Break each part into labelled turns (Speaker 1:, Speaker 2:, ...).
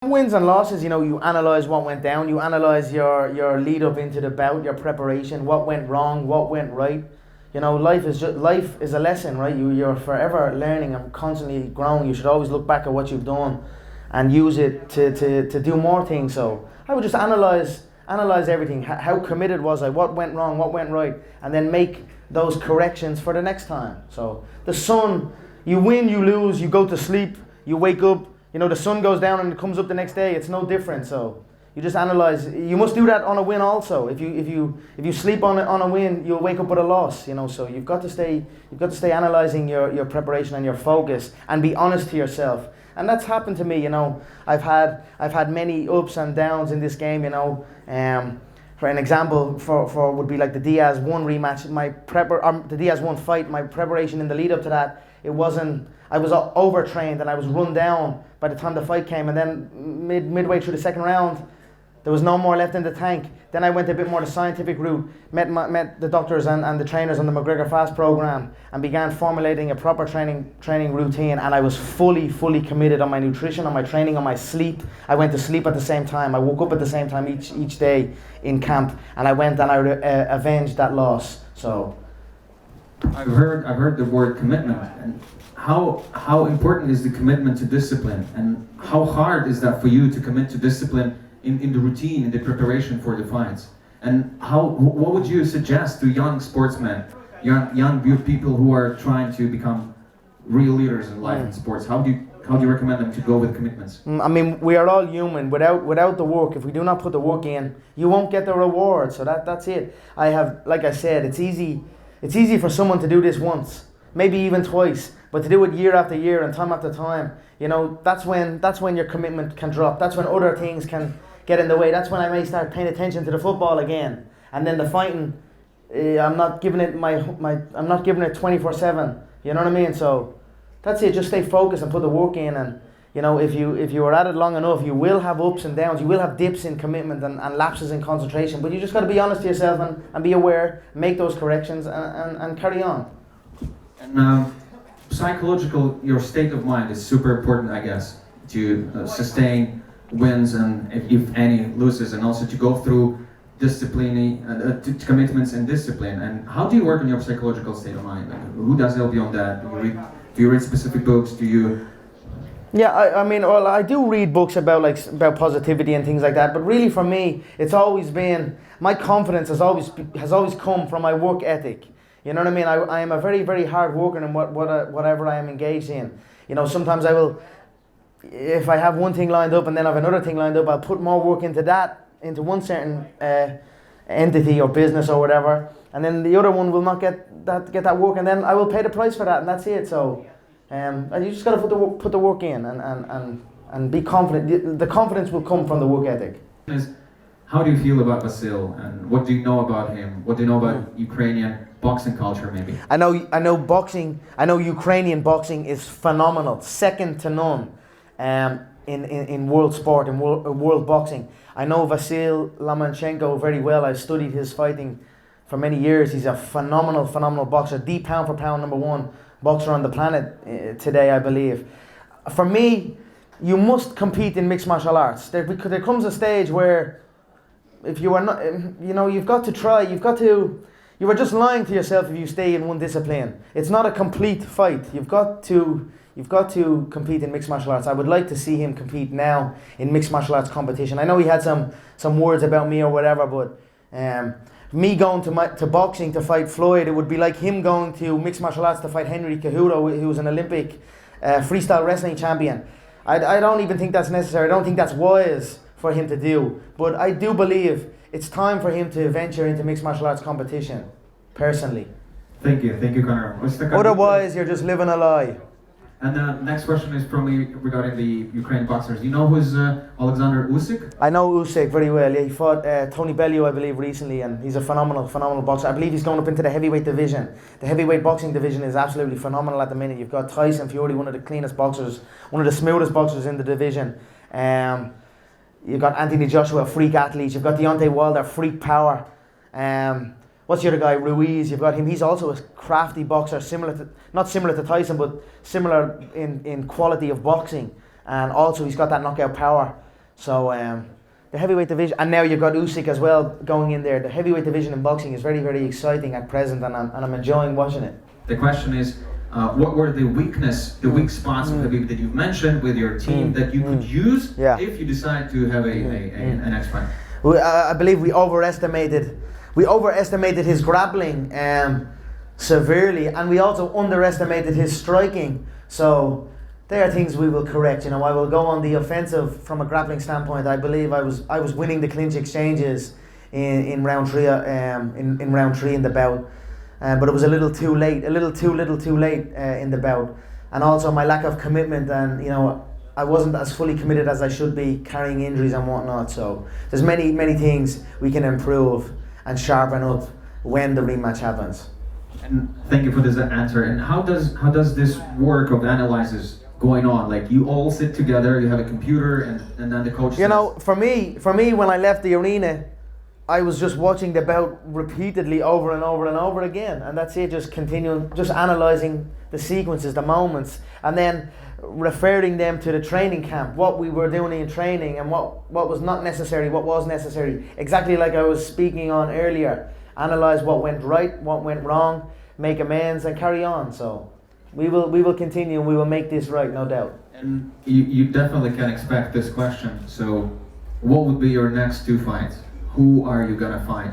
Speaker 1: Wins and losses, you analyze what went down, you analyze your lead up into the bout, your preparation, what went wrong, what went right. Life is a lesson, right? You're forever learning and constantly growing. You should always look back at what you've done and use it to do more things. So I would just analyze everything. How committed was I? What went wrong? What went right? And then make those corrections for the next time. So the sun, you win, you lose, you go to sleep, you wake up. The sun goes down and it comes up the next day. It's no different. So you just analyze. You must do that on a win also. If you sleep on a win, you'll wake up with a loss. So you've got to stay analyzing your preparation and your focus and be honest to yourself. And that's happened to me. I've had many ups and downs in this game. For an example, for would be like the Diaz 1 rematch. The Diaz 1 fight. My preparation in the lead up to that, it wasn't. I was overtrained and I was run down by the time the fight came, and then midway through the second round, there was no more left in the tank. Then I went a bit more the scientific route, met the doctors and the trainers on the McGregor Fast program, and began formulating a proper training routine. And I was fully committed on my nutrition, on my training, on my sleep. I went to sleep at the same time. I woke up at the same time each day in camp, and I went and I avenged that loss. So
Speaker 2: I've heard the word commitment, and how important is the commitment to discipline, and how hard is that for you to commit to discipline in the routine, in the preparation for the fights? And what would you suggest to young sportsmen, young people who are trying to become real leaders in life and sports? How do you recommend them to go with commitments?
Speaker 1: I mean, we are all human. Without the work, if we do not put the work in, you won't get the reward. So that's it. Like I said, it's easy for someone to do this once, maybe even twice, but to do it year after year and time after time, that's when your commitment can drop. That's when other things can get in the way. That's when I may start paying attention to the football again, and then the fighting. I'm not giving it I'm not giving it 24/7. You know what I mean? So that's it. Just stay focused and put the work in, and if you are at it long enough, you will have ups and downs. You will have dips in commitment and lapses in concentration. But you just got to be honest to yourself and be aware, make those corrections, and carry on.
Speaker 2: And your state of mind is super important, I guess, to sustain wins and if any loses, and also to go through discipline, to commitments and discipline. And how do you work on your psychological state of mind? Who does help you on that? Do you read specific books? Do you?
Speaker 1: Yeah, I do read books about positivity and things like that. But really, for me, it's always been my confidence has always come from my work ethic. You know what I mean? I am a very, very hard worker in whatever I am engaged in. Sometimes I will, if I have one thing lined up and then I have another thing lined up, I'll put more work into one certain entity or business or whatever, and then the other one will not get that work, and then I will pay the price for that, and that's it. So, and you just got to put the work in and be confident. The confidence will come from the work ethic.
Speaker 2: How do you feel about Vasil, and what do you know about him? What do you know about Ukrainian boxing culture, maybe?
Speaker 1: I know boxing. I know Ukrainian boxing is phenomenal, second to none, in world sport, in world boxing. I know Vasil Lomachenko very well. I've studied his fighting for many years. He's a phenomenal boxer, the pound for pound #1 boxer on the planet today, I believe. For me, you must compete in mixed martial arts. There comes a stage where, if you are not, you've got to try. You are just lying to yourself if you stay in one discipline. It's not a complete fight. You've got to compete in mixed martial arts. I would like to see him compete now in mixed martial arts competition. I know he had some words about me or whatever, but me going to boxing to fight Floyd, it would be like him going to mixed martial arts to fight Henry Cejudo, who was an Olympic freestyle wrestling champion. I don't even think that's necessary. I don't think that's wise for him to do. But I do believe it's time for him to venture into mixed martial arts competition, personally.
Speaker 2: Thank you, Conor.
Speaker 1: Otherwise, you're just living a lie.
Speaker 2: And the next question is from me regarding the Ukrainian boxers. You know who's Alexander Usyk?
Speaker 1: I know Usyk very well. Yeah, he fought Tony Bellew, I believe, recently, and he's a phenomenal boxer. I believe he's going up into the heavyweight division. The heavyweight boxing division is absolutely phenomenal at the minute. You've got Tyson Fury, one of the cleanest boxers, one of the smoothest boxers in the division. You've got Anthony Joshua, freak athlete. You've got Deontay Wilder, freak power. What's the other guy? Ruiz. You've got him. He's also a crafty boxer, not similar to Tyson, but similar in quality of boxing. And also he's got that knockout power. So the heavyweight division, and now you've got Usyk as well going in there. The heavyweight division in boxing is very, very exciting at present, and I'm enjoying watching it.
Speaker 2: The question is, what were the weak spots of Khabib that you've mentioned with your team that you could use if you decide to have an next fight?
Speaker 1: Well, I believe we overestimated his grappling severely, and we also underestimated his striking. So they are things we will correct. You know, I will go on the offensive from a grappling standpoint. I believe I was winning the clinch exchanges in round three in round three in the bout, but it was a little too late, a little too late in the bout, and also my lack of commitment, and you know, I wasn't as fully committed as I should be, carrying injuries and whatnot. So there's many things we can improve and sharpen up when the rematch happens.
Speaker 2: And thank you for this answer. And how does this work of analysis going on? Like, you all sit together, you have a computer, and then the coach
Speaker 1: You know, for me, when I left the arena, I was just watching the bout repeatedly over and over again, and that's it. Just continuing, just analysing the sequences, the moments, and then referring them to the training camp, what we were doing in training, and what was not necessary, what was necessary. Exactly like I was speaking on earlier. Analyse what went right, what went wrong, make amends, and carry on. So we will continue, and we will make this right, no doubt.
Speaker 2: And you definitely can expect this question. So what would be your next two fights? Who are you gonna fight?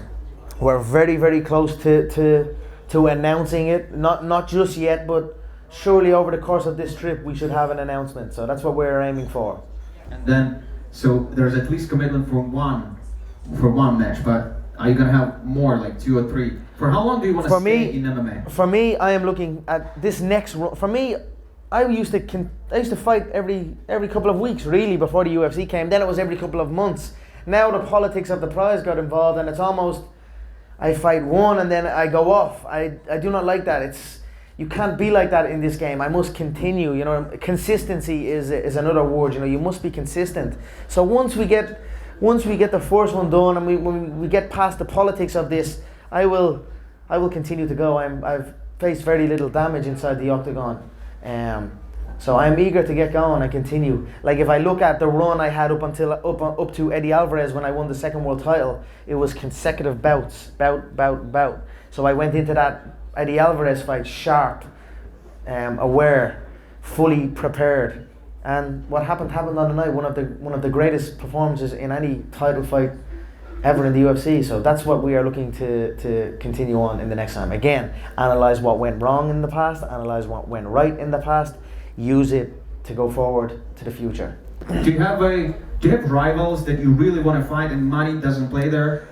Speaker 1: We're very close to announcing it. Not just yet, but surely over the course of this trip we should have an announcement. So that's what we're aiming for.
Speaker 2: And then, so there's at least commitment for one match, but are you gonna have more, like 2 or 3? For how long do you want to stay in MMA?
Speaker 1: For me, I am looking at this next run. For me, I used to fight every couple of weeks, really, before the UFC came. Then it was every couple of months. Now the politics of the prize got involved, and it's almost, I fight one and then I go off. I do not like that. You can't be like that in this game. I must continue. You know, consistency is another word. You know, you must be consistent. So once we get the first one done, and when we get past the politics of this, I will continue to go. I've faced very little damage inside the octagon, so I'm eager to get going and continue. Like, if I look at the run I had up to Eddie Alvarez when I won the second world title, it was consecutive bouts, bout. So I went into that Eddie Alvarez fight sharp, aware, fully prepared. And what happened on the night. One of the greatest performances in any title fight ever in the UFC. So that's what we are looking to continue on in the next time. Again, analyze what went wrong in the past, analyze what went right in the past, use it to go forward to the future.
Speaker 2: Do you have rivals that you really want to fight and money doesn't play there?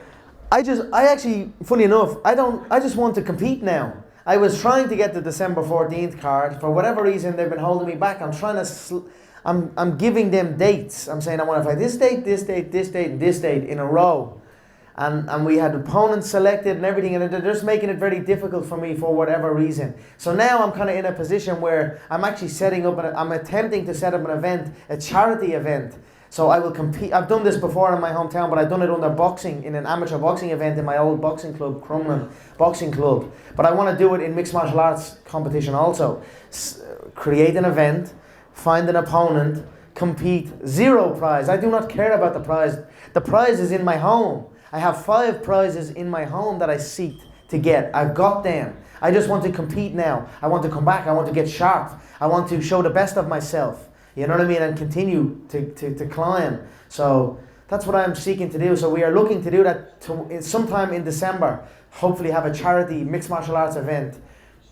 Speaker 1: I actually, funny enough, I just want to compete now. I was trying to get the December 14th card. For whatever reason, they've been holding me back. I'm giving them dates. I'm saying I want to fight this date, this date, this date, and this date in a row. And we had opponents selected and everything, and they're just making it very difficult for me for whatever reason. So now I'm kind of in a position where I'm actually I'm attempting to set up an event, a charity event. So I will compete. I've done this before in my hometown, but I've done it under boxing, in an amateur boxing event in my old boxing club, Crumlin Boxing Club. But I want to do it in mixed martial arts competition also. Create an event, find an opponent, compete, zero prize. I do not care about the prize. The prize is in my home. I have 5 prizes in my home that I seek to get. I've got them. I just want to compete now. I want to come back. I want to get sharp. I want to show the best of myself. You know what I mean? And continue to climb. So that's what I'm seeking to do. So we are looking to do that sometime in December. Hopefully have a charity mixed martial arts event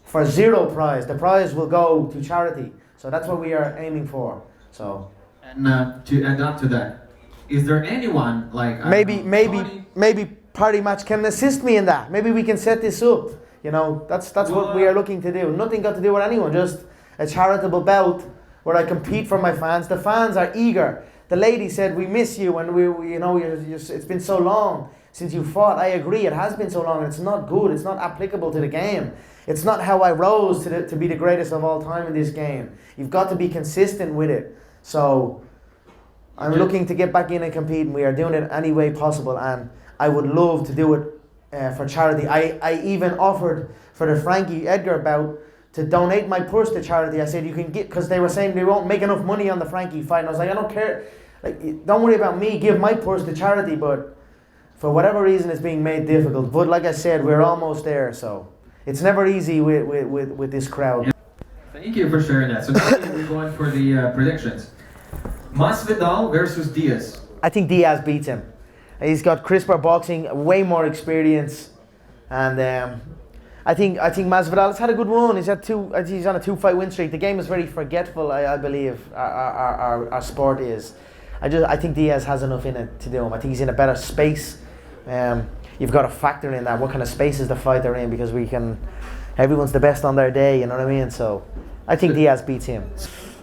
Speaker 1: for 0 prize. The prize will go to charity. So that's what we are aiming for. So.
Speaker 2: And to add on to that, is there anyone like
Speaker 1: maybe Party Match can assist me in that? Maybe we can set this up. You know, that's what we are looking to do. Nothing got to do with anyone. Just a charitable bout where I compete for my fans. The fans are eager. The lady said, "We miss you," and it's been so long since you fought. I agree, it has been so long, and it's not good. It's not applicable to the game. It's not how I rose to be the greatest of all time in this game. You've got to be consistent with it. So I'm looking to get back in and compete, and we are doing it any way possible. And I would love to do it for charity. I even offered for the Frankie Edgar bout to donate my purse to charity. I said, you can get, because they were saying they won't make enough money on the Frankie fight. And I was like, I don't care. like, don't worry about me, give my purse to charity, but for whatever reason it's being made difficult. But like I said, we're almost there, so it's never easy with this crowd.
Speaker 2: Yeah. Thank you for sharing that. So now we're going for the predictions. Masvidal versus Diaz.
Speaker 1: I think Diaz beats him. He's got crisper boxing, way more experience, and I think Masvidal has had a good run. He's on a 2-fight win streak. The game is very forgetful. I believe our sport is. I think Diaz has enough in it to do him. I think he's in a better space. You've got to factor in that. What kind of space is the fighter in? Because everyone's the best on their day. You know what I mean? So I think Diaz beats him.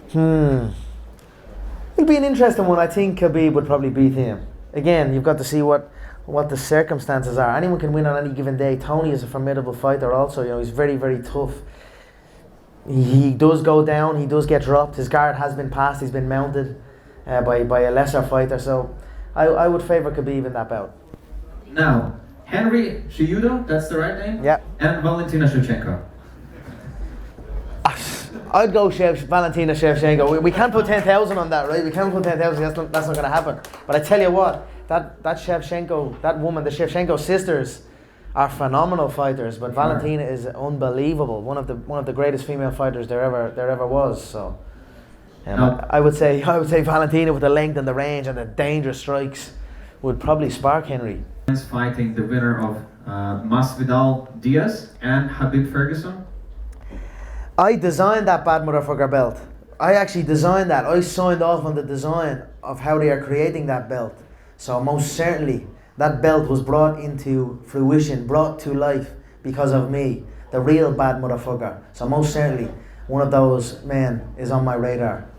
Speaker 1: It'll be an interesting one. I think Khabib would probably beat him. Again, you've got to see what the circumstances are. Anyone can win on any given day. Tony is a formidable fighter also. You know, he's very, very tough. He does go down. He does get dropped. His guard has been passed. He's been mounted by a lesser fighter. So I would favour Khabib in that bout.
Speaker 2: Now, Henry Cejudo, that's the right name?
Speaker 1: Yeah.
Speaker 2: And Valentina Shevchenko.
Speaker 1: I'd go Valentina Shevchenko. We can't put 10,000 on that, right? We can't put 10,000. That's not going to happen. But I tell you what, that Shevchenko, that woman, the Shevchenko sisters, are phenomenal fighters. But Valentina is unbelievable. One of the greatest female fighters there ever was. So, I would say Valentina with the length and the range and the dangerous strikes would probably spark Henry.
Speaker 2: Fighting the winner of Masvidal Diaz and Khabib Ferguson.
Speaker 1: I designed that bad motherfucker belt. I actually designed that. I signed off on the design of how they are creating that belt. So most certainly that belt was brought into fruition, brought to life because of me, the real bad motherfucker. So most certainly one of those men is on my radar.